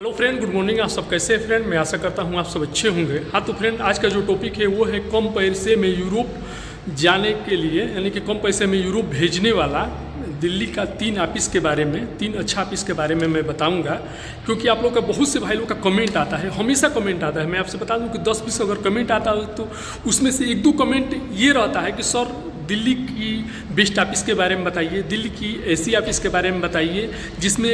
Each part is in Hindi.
Hello friend, good morning. आप सब कैसे हैं फ्रेंड? मैं आशा करता हूं आप सब अच्छे होंगे। हाँ तो फ्रेंड, आज का जो टॉपिक है वो है कम पैसे में यूरोप जाने के लिए, यानी कि कम पैसे में यूरोप भेजने वाला दिल्ली का 3 ऑफिस के बारे में, 3 अच्छा ऑफिस के बारे में मैं बताऊंगा। क्योंकि आप लोग का बहुत से भाई लोग का कमेंट आता है, हमेशा कमेंट आता है। मैं आपसे बता दूं कि 10-20 अगर कमेंट आता है तो उसमें से 1-2 कमेंट ये रहता है कि सर दिल्ली की बेस्ट ऑफिस के बारे में बताइए, दिल्ली की ऐसी ऑफिस के बारे में बताइए जिसमें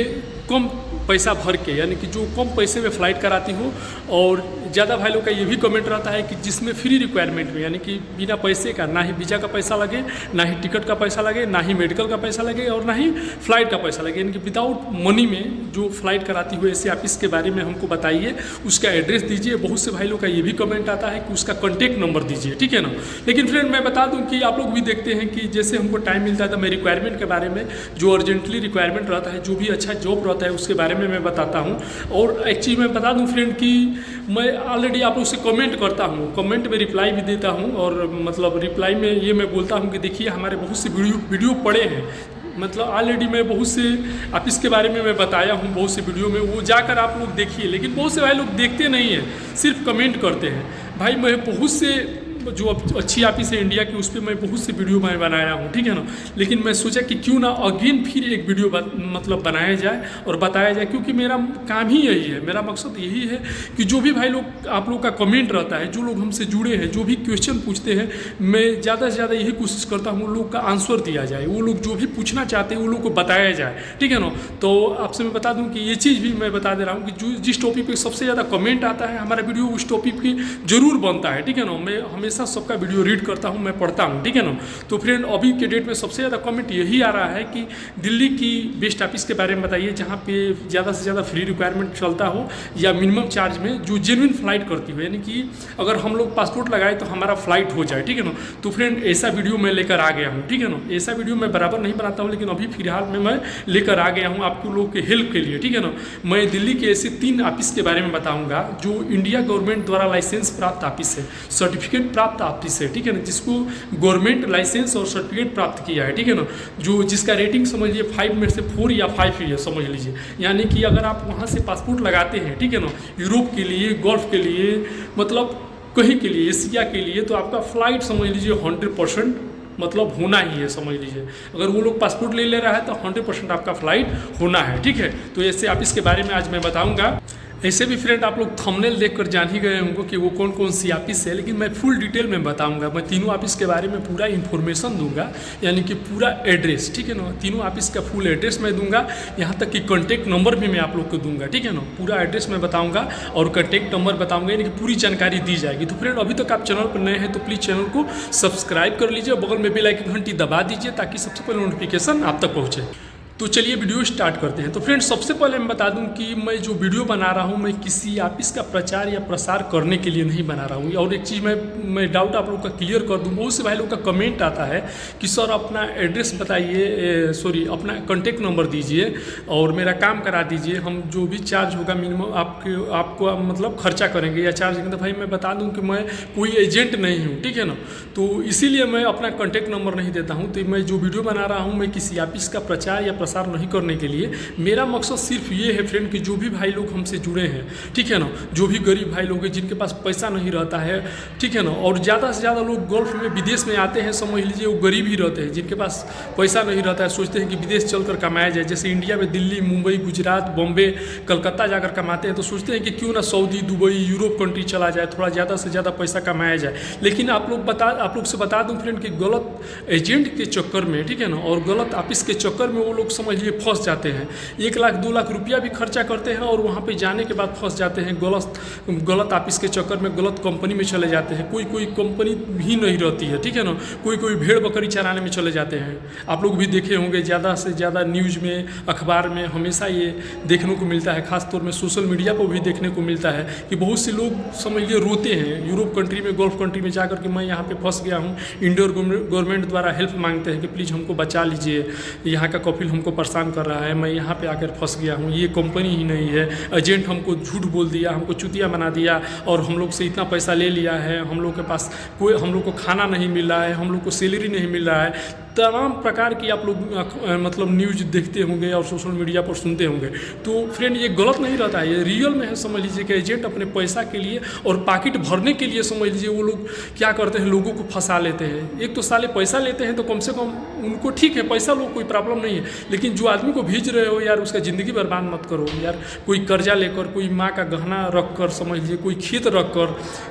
कम पैसा भर के, यानी कि जो कम पैसे में फ़्लाइट कराती हो। और ज़्यादा भाई लोग का ये भी कमेंट रहता है कि जिसमें फ्री रिक्वायरमेंट में, यानी कि बिना पैसे का, ना ही वीज़ा का पैसा लगे, ना ही टिकट का पैसा लगे, ना ही मेडिकल का पैसा लगे और ना ही फ़्लाइट का पैसा लगे, यानी कि विदाउट मनी में जो फ़्लाइट कराती हो ऐसे ऑफिस के बारे में हमको बताइए। उसका एड्रेस दीजिए। बहुत से भाई लोग का ये भी कमेंट आता है कि उसका कॉन्टैक्ट नंबर दीजिए, ठीक है ना। लेकिन फ्रेंड मैं बता दूँ कि आप लोग भी देखते हैं कि जैसे हमको टाइम मिलता है तो मैं रिक्वायरमेंट के बारे में, जो अर्जेंटली रिक्वायरमेंट रहता है, जो भी अच्छा जॉब रहता है उसके बारे में मैं बताता हूँ। और एक चीज़ मैं बता दूँ फ्रेंड कि मैं ऑलरेडी आप लोग से कमेंट करता हूँ, कमेंट में रिप्लाई भी देता हूँ। और मतलब रिप्लाई में ये मैं बोलता हूँ कि देखिए हमारे बहुत से वीडियो पड़े हैं, मतलब ऑलरेडी मैं बहुत से ऑफिस के बारे में मैं बताया हूँ बहुत से वीडियो में, वो जाकर आप लोग देखिए। लेकिन बहुत से भाई लोग देखते नहीं हैं, सिर्फ कमेंट करते हैं। भाई मैं बहुत से जो अच्छी ऑफिस है इंडिया की, उस पर मैं बहुत से वीडियो मैं बनाया हूँ, ठीक है ना। लेकिन मैं सोचा कि क्यों ना अगेन फिर एक वीडियो मतलब बनाया जाए और बताया जाए, क्योंकि मेरा काम ही यही है, मेरा मकसद यही है कि जो भी भाई लोग आप लोग का कमेंट रहता है, जो लोग हमसे जुड़े हैं, जो भी क्वेश्चन पूछते हैं, मैं ज़्यादा से ज़्यादा यही कोशिश करता हूँ उन लोग का आंसर दिया जाए, वो लोग जो भी पूछना चाहते हैं वो लोग को बताया जाए, ठीक है ना। तो आपसे मैं बता दूँ कि ये चीज़ भी मैं बता दे रहा हूँ कि जो जिस टॉपिक पर सबसे ज़्यादा कमेंट आता है हमारा वीडियो उस टॉपिक की जरूर बनता है, ठीक है ना। मैं हमेशा सबका वीडियो रीड करता हूं, मैं पढ़ता हूं, ठीक है ना। तो फ्रेंड अभी के डेट में सबसे ज़्यादा कमेंट यही आ रहा है कि दिल्ली की बेस्ट ऑफिस के बारे में बताइए जहां पे ज़्यादा से ज़्यादा फ्री रिक्वायरमेंट चलता हो या मिनिमम चार्ज में जो जेन्युइन फ्लाइट करती हो, यानी कि अगर हम लोग पासपोर्ट लगाए तो हमारा फ्लाइट हो जाए, ठीक है ना। तो फ्रेंड ऐसा वीडियो मैं लेकर आ गया हूँ, ठीक है ना। ऐसा वीडियो मैं बराबर नहीं बनाता हूँ, लेकिन अभी फिलहाल में मैं लेकर आ गया हूँ आपको लोग के हेल्प के लिए, ठीक है ना। मैं दिल्ली के ऐसे 3 ऑफिस के बारे में बताऊँगा जो इंडिया गवर्नमेंट द्वारा लाइसेंस प्राप्त ऑफिस है, सर्टिफिकेट प्राप्त ऑफिस है, ठीक है ना, जिसको गवर्नमेंट लाइसेंस और सर्टिफिकेट प्राप्त किया है, ठीक है ना। जो जिसका रेटिंग समझ लीजिए 5 में से 4 या 5 ही है, समझ लीजिए। यानी कि अगर आप वहाँ से पासपोर्ट लगाते हैं, ठीक है ना, यूरोप के लिए, गल्फ के लिए, मतलब कहीं के लिए, एशिया के लिए, तो आपका फ्लाइट समझ लीजिए 100% मतलब होना ही है, समझ लीजिए। अगर वो लोग पासपोर्ट ले रहा है तो 100% आपका फ्लाइट होना है, ठीक है। तो ऐसे आप इसके बारे में आज मैं बताऊंगा। ऐसे भी फ्रेंड आप लोग थंबनेल देखकर जान ही गए होंगे कि वो कौन कौन सी ऑफिस है, लेकिन मैं फुल डिटेल में बताऊंगा। मैं तीनों ऑफिस के बारे में पूरा इन्फॉर्मेशन दूंगा, यानी कि पूरा एड्रेस, ठीक है ना। तीनों ऑफिस का फुल एड्रेस मैं दूंगा, यहाँ तक कि कॉन्टैक्ट नंबर भी मैं आप लोग को दूंगा, ठीक है ना। पूरा एड्रेस मैं बताऊँगा और कॉन्टैक्ट नंबर बताऊँगा, यानी कि पूरी जानकारी दी जाएगी। तो फ्रेंड अभी तक आप चैनल पर नए हैं तो प्लीज़ चैनल को सब्सक्राइब कर लीजिए, बगल में बेल आइकन घंटी दबा दीजिए ताकि सबसे पहले नोटिफिकेशन आप तक पहुँचे। तो चलिए वीडियो स्टार्ट करते हैं। तो फ्रेंड्स सबसे पहले मैं बता दूं कि मैं जो वीडियो बना रहा हूं मैं किसी ऑफिस का प्रचार या प्रसार करने के लिए नहीं बना रहा हूं। और एक चीज़ मैं डाउट आप लोग का क्लियर कर दूं, बहुत से भाई लोग का कमेंट आता है कि सर अपना एड्रेस बताइए, सॉरी अपना कॉन्टैक्ट नंबर दीजिए और मेरा काम करा दीजिए, हम जो भी चार्ज होगा मिनिमम आपको मतलब खर्चा करेंगे या चार्ज करेंगे। तो भाई मैं बता दूँ कि मैं कोई एजेंट नहीं हूँ, ठीक है ना। तो इसीलिए मैं अपना कॉन्टैक्ट नंबर नहीं देता हूँ। तो मैं जो वीडियो बना रहा हूँ मैं किसी ऑफिस का प्रचार या प्रसार नहीं करने के लिए, मेरा मकसद सिर्फ ये है फ्रेंड कि जो भी भाई लोग हमसे जुड़े हैं, ठीक है ना, जो भी गरीब भाई लोग हैं जिनके पास पैसा नहीं रहता है, ठीक है ना, और ज़्यादा से ज़्यादा लोग गल्फ में विदेश में आते हैं, समझ लीजिए वो गरीब ही रहते हैं, जिनके पास पैसा नहीं रहता है, सोचते हैं कि विदेश चलकर कमाया जाए। जैसे इंडिया में दिल्ली, मुंबई, गुजरात, बॉम्बे, कलकत्ता जाकर कमाते हैं, तो सोचते हैं कि क्यों ना सऊदी, दुबई, यूरोप कंट्री चला जाए, थोड़ा ज़्यादा से ज़्यादा पैसा कमाया जाए। लेकिन आप लोग से बता दूँ फ्रेंड कि गलत एजेंट के चक्कर में, ठीक है ना, और गलत ऑफिस के चक्कर में वो लोग समझ लिए फंस जाते हैं। 1 लाख 2 लाख रुपया भी खर्चा करते हैं और वहाँ पे जाने के बाद फंस जाते हैं, गलत ऑफिस के चक्कर में गलत कंपनी में चले जाते हैं। कोई कंपनी ही नहीं रहती है, ठीक है ना, कोई भेड़ बकरी चराने में चले जाते हैं। आप लोग भी देखे होंगे, ज़्यादा से ज़्यादा न्यूज़ में, अखबार में हमेशा ये देखने को मिलता है, खासतौर में सोशल मीडिया पर भी देखने को मिलता है कि बहुत से लोग समझ लिए रोते हैं यूरोप कंट्री में, गल्फ कंट्री में जाकर कि मैं यहाँ पर फंस गया हूँ। इंडियन गवर्नमेंट द्वारा हेल्प मांगते हैं कि प्लीज़ हमको बचा लीजिए, यहाँ का कफिल हमको परेशान कर रहा है, मैं यहाँ पे आकर फंस गया हूँ, ये कंपनी ही नहीं है, एजेंट हमको झूठ बोल दिया, हमको चुतिया बना दिया और हम लोग से इतना पैसा ले लिया है, हम लोग के पास हम लोग को खाना नहीं मिल रहा है, हम लोग को सैलरी नहीं मिल रहा है। तमाम प्रकार की आप लोग मतलब न्यूज़ देखते होंगे और सोशल मीडिया पर सुनते होंगे। तो फ्रेंड ये गलत नहीं रहता है, ये रियल में है। समझ लीजिए कि एजेंट अपने पैसा के लिए और पॉकेट भरने के लिए समझ लीजिए वो लोग क्या करते हैं, लोगों को फंसा लेते हैं। एक तो साले पैसा लेते हैं तो कम से कम उनको ठीक है, पैसा लो कोई प्रॉब्लम नहीं है, लेकिन जो आदमी को भेज रहे हो यार उसका ज़िंदगी बर्बाद मत करो यार। कोई कर्जा लेकर, कोई माँ का गहना रख कर, समझ लीजिए कोई खेत रख कर,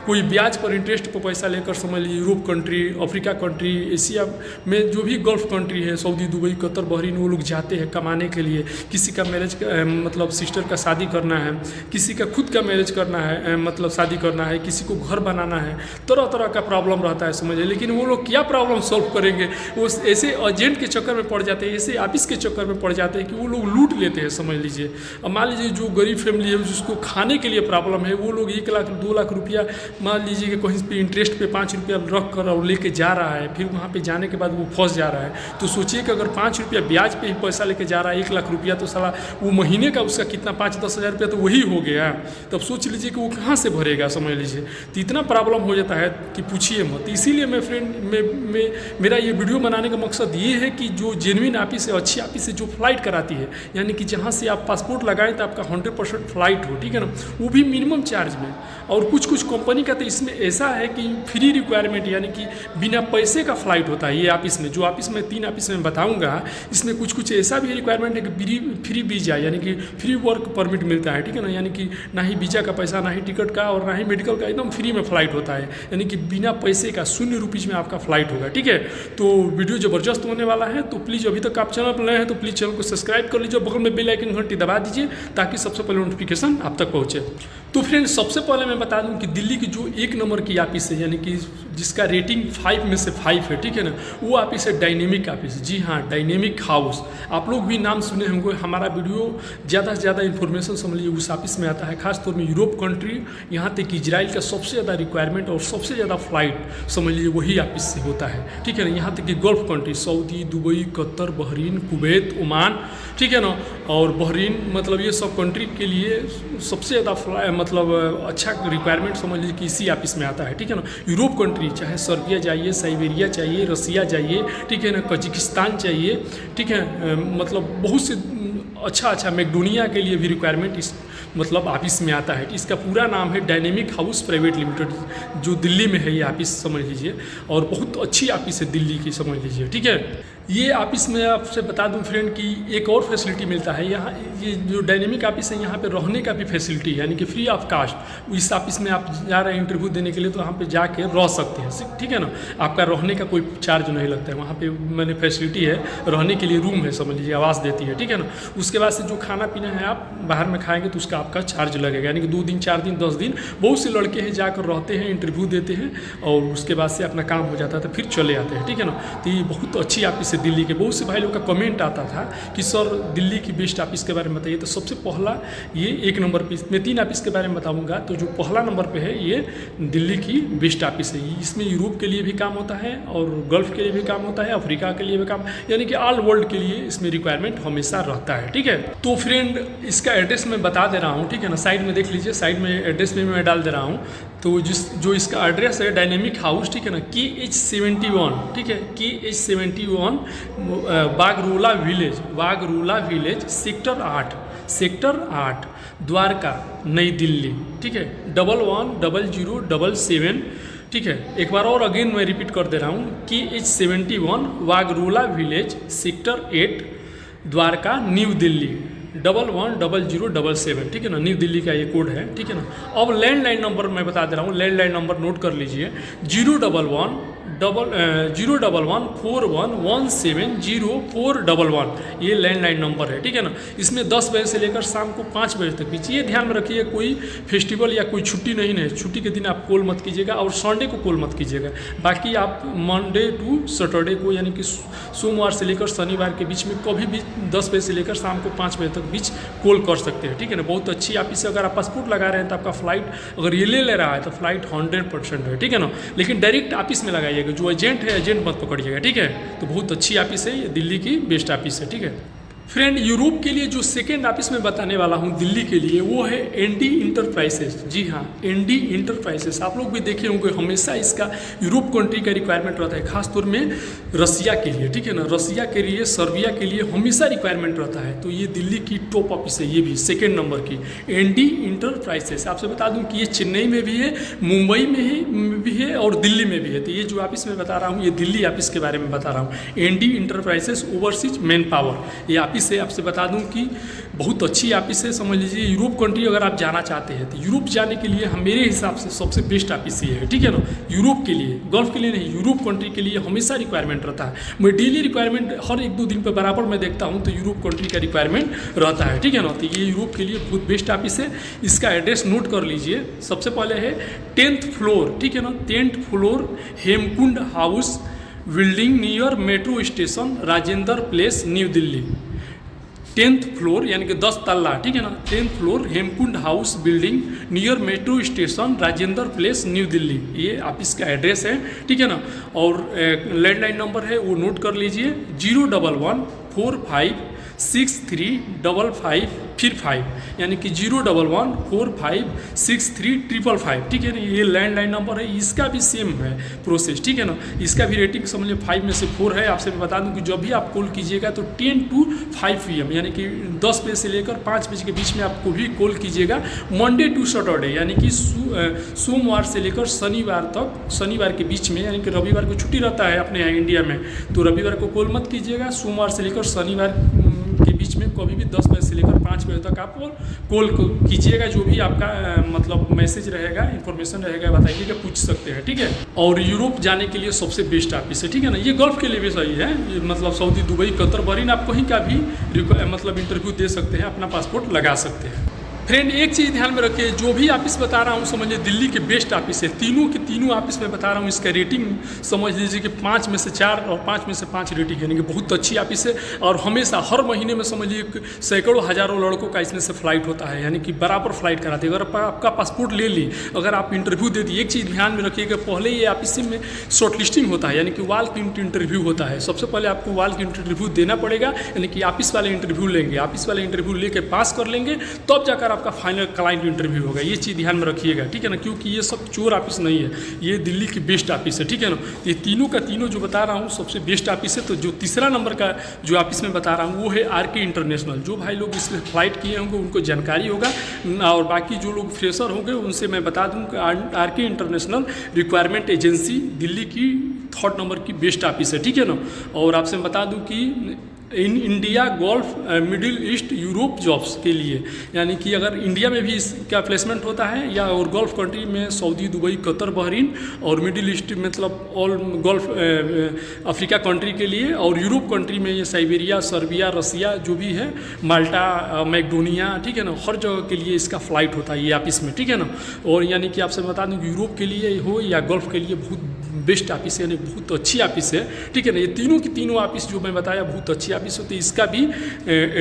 कोई ब्याज पर इंटरेस्ट पर पैसा लेकर, समझ लीजिए Europe country, Africa country, Asia में जो भी गल्फ कंट्री है, सऊदी, दुबई, कतर, बहरीन, वो लोग जाते हैं कमाने के लिए। किसी का मैरिज मतलब सिस्टर का शादी करना है, किसी का खुद का मैरिज करना है, मतलब शादी करना है, किसी को घर बनाना है, तरह तरह का प्रॉब्लम रहता है समझिए। लेकिन वो लोग क्या प्रॉब्लम सॉल्व करेंगे, वो ऐसे एजेंट के चक्कर में पड़ जाते हैं, ऐसे ऑफिस के चक्कर में पड़ जाते हैं कि वो लोग लूट लेते हैं समझ लीजिए। अब मान लीजिए जो गरीब फैमिली है जिसको खाने के लिए प्रॉब्लम है, वो लोग 1 लाख 2 लाख रुपया मान लीजिए कि कहीं पे इंटरेस्ट पे 5 रुपया रख कर और लेके जा रहा है, फिर वहाँ पे जाने के बाद वो फंस जा रहा है। तो सोचिए कि अगर 5 रुपया ब्याज पे ही पैसा लेके जा रहा है 1 लाख रुपया, तो साला वो महीने का उसका कितना 5-10 हज़ार रुपया तो वही हो गया। तब सोच लीजिए कि वो कहाँ से भरेगा समझ लीजिए। तो इतना प्रॉब्लम हो जाता है कि पूछिए मत। इसीलिए मैं फ्रेंड मेरा ये वीडियो बनाने का मकसद ये है कि जो जेन्युइन ऑफिस है, अच्छी ऑफिस है, जो फ्लाइट कराती है, यानी कि जहाँ से आप पासपोर्ट लगाएं तो आपका 100% फ्लाइट हो, ठीक है ना, वो भी मिनिमम चार्ज में। और कुछ कंपनी का तो इसमें ऐसा है कि फ्री रिक्वायरमेंट, यानी कि बिना पैसे का फ्लाइट होता है। ये ऑफिस में, जो ऑफिस में 3 ऑफिस में बताऊंगा, इसमें कुछ ऐसा भी रिक्वायरमेंट है कि फ्री वीज़ा, यानी कि फ्री वर्क परमिट मिलता है, ठीक है ना, यानी कि ना ही वीज़ा का पैसा, ना ही टिकट का और ना ही मेडिकल का, एकदम फ्री में फ्लाइट होता है, यानी कि बिना पैसे का 0 रुपीज़ में आपका फ्लाइट होगा, ठीक है। तो वीडियो ज़बरदस्त होने वाला है। तो प्लीज़ अभी तक आप चैनल पर नए हैं तो प्लीज़ चैनल को सब्सक्राइब कर लीजिए, बगल में बेल आइकन घंटी दबा दीजिए ताकि सबसे पहले नोटिफिकेशन आप तक पहुँचे। तो फ्रेंड्स सबसे पहले मैं बता दूं कि दिल्ली की जो 1 नंबर की ऑफिस है, यानी कि जिसका रेटिंग 5 में से 5 है, ठीक है ना, वो ऑफिस है डायनेमिक ऑफिस। जी हाँ, डायनेमिक हाउस, आप लोग भी नाम सुने होंगे। हमारा वीडियो ज़्यादा से ज़्यादा इन्फॉर्मेशन समझ लीजिए उस ऑफिस में आता है, खासतौर में यूरोप कंट्री, यहाँ तक कि इजराइल का सबसे ज़्यादा रिक्वायरमेंट और सबसे ज़्यादा फ्लाइट समझ लीजिए वही ऑफिस से होता है, ठीक है ना। यहाँ तक कि gulf country, Saudi, Dubai, Qatar, Bahrain, Kuwait, Oman, ठीक है ना, और बहरीन, मतलब ये सब कंट्री के लिए सबसे ज़्यादा मतलब अच्छा रिक्वायरमेंट समझ लीजिए कि इसी ऑफिस में आता है, ठीक है ना। यूरोप कंट्री, चाहे सर्बिया जाइए, साइबेरिया चाहिए, रसिया जाइए, ठीक है ना, कजाकिस्तान चाहिए, ठीक है, मतलब बहुत से अच्छा मैकडोनिया के लिए भी रिक्वायरमेंट इस मतलब ऑफिस में आता है। इसका पूरा नाम है डायनेमिक हाउस प्राइवेट लिमिटेड, जो दिल्ली में है ये ऑफिस समझ लीजिए, और बहुत अच्छी ऑफिस है दिल्ली की समझ लीजिए, ठीक है। ये ऑफिस में आपसे बता दूं फ्रेंड कि एक और फैसिलिटी मिलता है यहाँ, ये जो डायनेमिक ऑफिस है यहाँ पे रहने का भी फैसिलिटी है, यानी कि फ्री ऑफ कास्ट। इस ऑफिस में आप जा रहे हैं इंटरव्यू देने के लिए तो वहाँ पे जाके रह सकते हैं, ठीक है ना, आपका रहने का कोई चार्ज नहीं लगता है। वहाँ पे मैंने फैसिलिटी है, रहने के लिए रूम है समझ लीजिए, आवास देती है, ठीक है ना। उसके बाद से जो खाना पीना है आप बाहर में खाएंगे तो उसका आपका चार्ज लगेगा, यानी कि 2 दिन 4 दिन 10 दिन बहुत से लड़के हैं जाकर रहते हैं, इंटरव्यू देते हैं और उसके बाद से अपना काम हो जाता है तो फिर चले आते हैं, ठीक है ना। तो ये बहुत अच्छी ऑफिस है दिल्ली के। बहुत से भाई लोग का कमेंट आता था कि सर दिल्ली की बेस्ट ऑफिस के बारे में बताइए। तो सबसे पहला ये 1 नंबर पे, मैं 3 ऑफिस के बारे में बताऊंगा। तो जो पहला नंबर पे है ये दिल्ली की बेस्ट ऑफिस है। इसमें यूरोप के लिए भी काम होता है और गल्फ के लिए भी काम होता है, अफ्रीका के लिए भी काम, यानी कि ऑल वर्ल्ड के लिए इसमें रिक्वायरमेंट हमेशा रहता है, ठीक है। तो फ्रेंड इसका एड्रेस मैं बता दे रहा हूँ, ठीक है ना, साइड में देख लीजिए, साइड में एड्रेस में मैं डाल दे रहा हूँ। तो जो इसका एड्रेस है डायनेमिक हाउस, ठीक है ना, KH71, ठीक है, KH71 वागरोला विलेज सेक्टर 8 द्वारका नई दिल्ली, ठीक है, 110077, ठीक है। एक बार और अगेन मैं रिपीट कर दे रहा हूँ, KH71 वागरोला village sector 8 Dwarka new Delhi 110077, ठीक है ना, न्यू दिल्ली का ये कोड है, ठीक है ना। अब लैंडलाइन नंबर मैं बता दे रहा हूँ, लैंडलाइन नंबर नोट कर लीजिए, 01141170411, ये लैंडलाइन नंबर है, ठीक है ना। इसमें 10 बजे से लेकर शाम को 5 बजे तक बीच, ये ध्यान में रखिए कोई फेस्टिवल या कोई छुट्टी नहीं है, छुट्टी के दिन आप कॉल मत कीजिएगा और संडे को कॉल मत कीजिएगा। बाकी आप मंडे टू सैटरडे को, यानी कि सोमवार से लेकर शनिवार के बीच में कभी भी 10 बजे से लेकर शाम को 5 बजे तक बीच कॉल कर सकते हैं, ठीक है ना। बहुत अच्छी ऑफिस है। अगर आप पासपोर्ट लगा रहे हैं तो आपका फ्लाइट अगर ये ले रहा है तो फ्लाइट 100% है, ठीक है ना। लेकिन डायरेक्ट ऑफिस में लगाइएगा, जो एजेंट है एजेंट मत पकड़िएगा, ठीक है। तो बहुत अच्छी ऑफिस है, ये दिल्ली की बेस्ट ऑफिस है, ठीक है। फ्रेंड यूरोप के लिए जो सेकेंड ऑफिस में बताने वाला हूँ दिल्ली के लिए, वो है एनडी इंटरप्राइजेस। जी हाँ, एनडी इंटरप्राइजेस। आप लोग भी देखे होंगे, हमेशा इसका यूरोप कंट्री का रिक्वायरमेंट रहता है, खासतौर में रसिया के लिए, ठीक है ना, रसिया के लिए, सर्बिया के लिए हमेशा रिक्वायरमेंट रहता है। तो ये दिल्ली की टॉप ऑफिस है, ये भी सेकेंड नंबर की एनडी इंटरप्राइजेस। आपसे बता दूँ कि ये चेन्नई में भी है, मुंबई में भी है और दिल्ली में भी है। तो ये जो ऑफिस में बता रहा हूँ, ये दिल्ली ऑफिस के बारे में बता रहा हूँ, ND enterprises overseas man power. ये ऑफिस से आपसे बता दूं कि बहुत अच्छी ऑफिस है। समझ लीजिए यूरोप कंट्री अगर आप जाना चाहते हैं तो यूरोप जाने के लिए मेरे हिसाब से सबसे बेस्ट ऑफिस ये है, ठीक है ना। यूरोप के लिए, गल्फ के लिए नहीं, यूरोप कंट्री के लिए हमेशा रिक्वायरमेंट रहता है। मैं डेली रिक्वायरमेंट हर 1-2 दिन पर बराबर मैं देखता हूँ, तो यूरोप कंट्री का रिक्वायरमेंट रहता है, ठीक है ना। तो ये यूरोप के लिए बहुत बेस्ट ऑफिस है। इसका एड्रेस नोट कर लीजिए। सबसे पहले है 10th फ्लोर, ठीक है ना, 10th floor Hemkund house building near metro station Rajendra place new Delhi. 10th floor यानी कि 10 तल्ला, ठीक है ना, 10th floor Hemkund house building near metro station Rajendra place new Delhi. ये ऑफिस का एड्रेस है, ठीक है ना। और लैंडलाइन नंबर है वो नोट कर लीजिए, 011456355 फिर 5, यानी कि 011456355, ठीक है ना। ये लैंडलाइन नंबर है। इसका भी सेम है प्रोसेस, ठीक है ना। इसका भी रेटिंग समझिए 5 में से 4 है। आपसे मैं बता दूं कि जब भी आप कॉल कीजिएगा तो 10 to 5 PM, यानी कि 10 बजे से लेकर 5 बजे के बीच में आपको भी कॉल कीजिएगा। मंडे टू सैटरडे, यानी कि सोमवार से लेकर शनिवार तक, शनिवार के बीच में, यानी कि रविवार को छुट्टी रहता है अपने यहाँ इंडिया में, तो रविवार को कॉल मत कीजिएगा। सोमवार से लेकर शनिवार के बीच में कभी भी 10 बजे से लेकर 5 बजे तक आप कॉल कीजिएगा। जो भी आपका मतलब मैसेज रहेगा, इन्फॉर्मेशन रहेगा, बताइएगा, पूछ सकते हैं, ठीक है। और यूरोप जाने के लिए सबसे बेस्ट ऑफिस है, ठीक है ना। ये गल्फ के लिए भी सही है, मतलब सऊदी, दुबई, कतर, बहरीन, आप कहीं का भी मतलब इंटरव्यू दे सकते हैं, अपना पासपोर्ट लगा सकते हैं। फ्रेंड एक चीज़ ध्यान में रखिए, जो भी ऑफिस बता रहा हूँ समझिए दिल्ली के बेस्ट ऑफिस है। तीनों के तीनों ऑफिस में बता रहा हूँ, इसका रेटिंग समझ लीजिए कि 5 में से 4 और 5 में से 5 रेटिंग, यानी कि बहुत अच्छी ऑफिस है। और हमेशा हर महीने में समझिए सैकड़ों हज़ारों लड़कों का इसमें से फ्लाइट होता है, यानी कि बराबर फ्लाइट कराते हैं। अगर आपका पासपोर्ट ले ली, अगर आप इंटरव्यू दे दिए, एक चीज़ ध्यान में रखिएगा, पहले ये ऑफिस में शॉर्ट लिस्टिंग होता है, यानी कि वॉक इंटरव्यू होता है। सबसे पहले आपको वॉक इंटरव्यू देना पड़ेगा, यानी कि ऑफिस वाले इंटरव्यू लेंगे, ऑफिस वाले इंटरव्यू लेके पास कर लेंगे, तब जाकर आपका फाइनल क्लाइंट इंटरव्यू होगा। ये चीज़ ध्यान में रखिएगा, ठीक है ना, क्योंकि ये सब चोर ऑफिस नहीं है, ये दिल्ली की बेस्ट ऑफिस है, ठीक है ना। ये तीनों का तीनों जो बता रहा हूँ सबसे बेस्ट ऑफिस है। तो जो तीसरा नंबर का जो ऑफिस में बता रहा हूँ वो है आरके इंटरनेशनल। जो भाई लोग इसमें फ्लाइट किए होंगे उनको जानकारी होगा, और बाकी जो लोग फ्रेशर होंगे उनसे मैं बता दूँ कि RK international requirement agency Delhi की 3rd नंबर की बेस्ट ऑफिस है, ठीक है ना। और आपसे मैं बता दूँ कि in India gulf middle east Europe jobs के लिए, यानी कि अगर इंडिया में भी इसका प्लेसमेंट होता है या और गल्फ कंट्री में सऊदी, दुबई, कतर, बहरीन और मिडिल ईस्ट मतलब ऑल गल्फ अफ्रीका कंट्री के लिए, और यूरोप कंट्री में ये साइबेरिया, सर्बिया, रसिया जो भी है, माल्टा, मैकडोनिया, ठीक है ना, हर जगह के लिए इसका फ़्लाइट होता है ये ऑफिस में, ठीक है ना। और यानी कि आपसे बता दूँ यूरोप के लिए हो या गल्फ के लिए बहुत बेस्ट ऑफिस है, यानी बहुत अच्छी ऑफिस है, ठीक है ना। ये तीनों की तीनों ऑफिस जो मैं बताया बहुत अच्छी ऑफिस होती है। इसका भी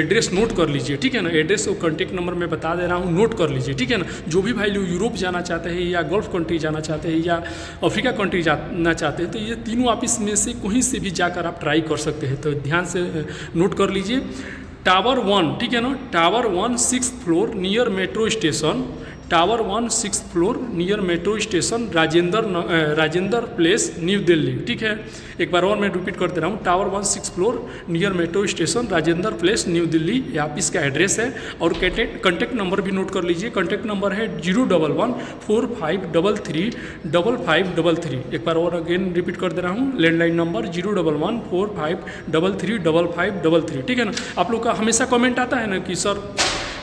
एड्रेस नोट कर लीजिए, ठीक है ना। एड्रेस और कॉन्टैक्ट नंबर मैं बता दे रहा हूँ, नोट कर लीजिए, ठीक है ना। जो भी भाई लोग यूरोप जाना चाहते हैं या गल्फ कंट्री जाना चाहते हैं या अफ्रीका कंट्री जाना चाहते हैं, तो ये तीनों ऑफिस में से कहीं से भी जाकर आप ट्राई कर सकते हैं। तो ध्यान से नोट कर लीजिए। टावर 1, ठीक है ना, tower 1 6th floor near metro station, tower 1 6th floor near metro station Rajendra place new Delhi, ठीक है। एक बार और मैं रिपीट कर दे रहा हूँ, tower 1 6th floor near metro station Rajendra place new Delhi, ये ऑफिस का एड्रेस है। और कॉन्टैक्ट नंबर भी नोट कर लीजिए। कॉन्टैक्ट नंबर है 01145335533। एक बार और अगेन रिपीट कर दे रहा हूँ, लैंडलाइन नंबर 01145335533, ठीक है ना। आप लोग का हमेशा कमेंट आता है ना कि सर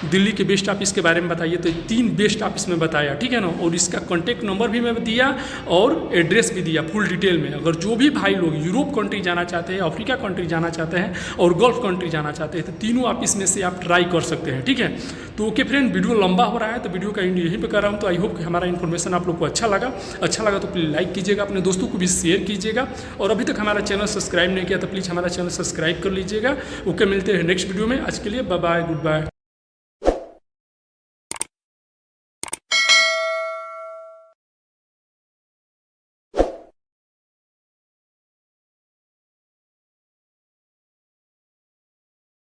दिल्ली के बेस्ट ऑफिस के बारे में बताइए, तो 3 बेस्ट ऑफिस में बताया, ठीक है ना। और इसका कॉन्टैक्ट नंबर भी मैं दिया और एड्रेस भी दिया फुल डिटेल में। अगर जो भी भाई लोग यूरोप कंट्री जाना चाहते हैं, अफ्रीका कंट्री जाना चाहते हैं और गल्फ कंट्री जाना चाहते हैं, तो तीनों ऑफिस में से आप ट्राई कर सकते हैं, ठीक है। तो ओके फ्रेंड, वीडियो लंबा हो रहा है तो वीडियो का एंड यहीं पे कर रहा हूँ। तो आई होप कि हमारा इन्फॉर्मेशन आप लोग को अच्छा लगा तो प्लीज़ लाइक कीजिएगा, अपने दोस्तों को भी शेयर कीजिएगा, और अभी तक हमारा चैनल सब्सक्राइब नहीं किया तो प्लीज़ हमारा चैनल सब्सक्राइब कर लीजिएगा। ओके, मिलते हैं नेक्स्ट वीडियो में। आज के लिए बाय बाय, गुड बाय।